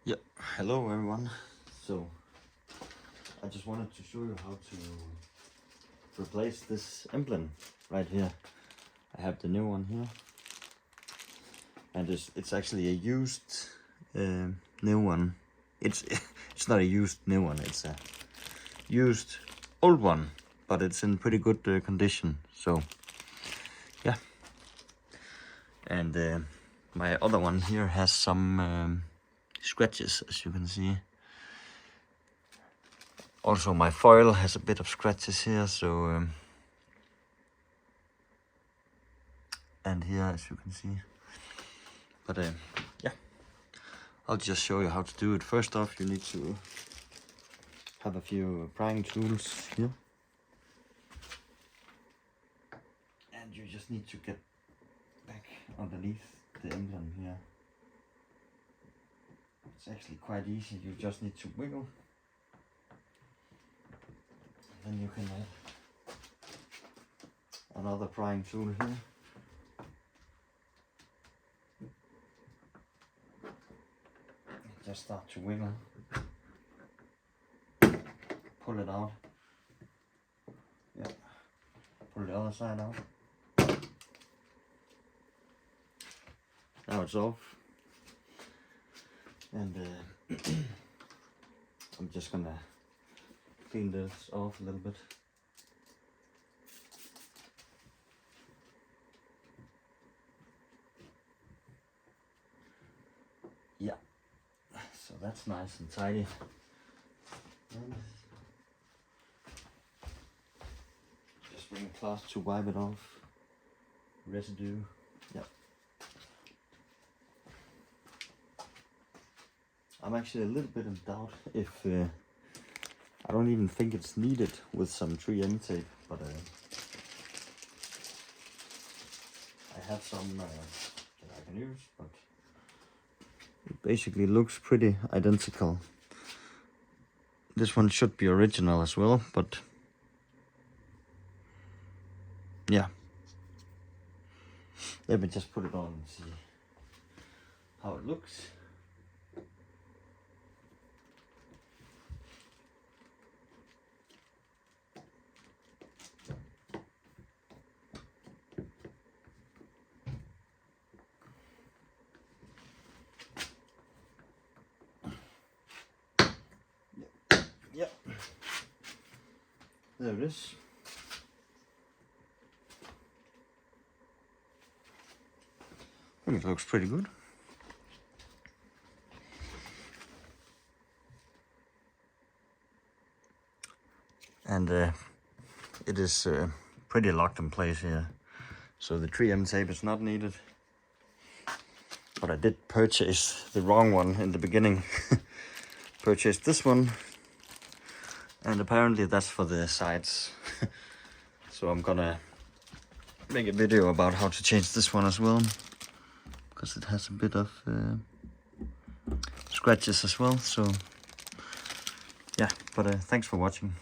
Yeah, hello everyone. So I just wanted to show you how to replace this emblem right here. I have the new one here, and it's actually a used new one. It's not a used new one. It's a used old one, but it's in pretty good condition. So yeah, and my other one here has some scratches, as you can see. Also, my foil has a bit of scratches here, so and here, as you can see. But yeah, I'll just show you how to do it. First off, you need to have a few prying tools here, and you just need to get back underneath the emblem here. It's actually quite easy. You just need to wiggle, and then you can add another prying tool here. Just start to wiggle, pull it out, yeah, pull the other side out. Now it's off, and I'm just gonna clean this off a little bit. Yeah, so that's nice and tidy. And just bring a cloth to wipe it off. Residue, yeah. I'm actually a little bit in doubt if I don't even think it's needed with some 3M tape, but I have some that I can use, but it basically looks pretty identical. This one should be original as well, but yeah. Let me just put it on and see how it looks. Yep. There it is. I think it looks pretty good. And it is pretty locked in place here. So the 3M tape is not needed. But I did purchase the wrong one in the beginning. Purchased this one. And apparently that's for the sides. So I'm gonna make a video about how to change this one as well, because it has a bit of scratches as well. So yeah, but thanks for watching.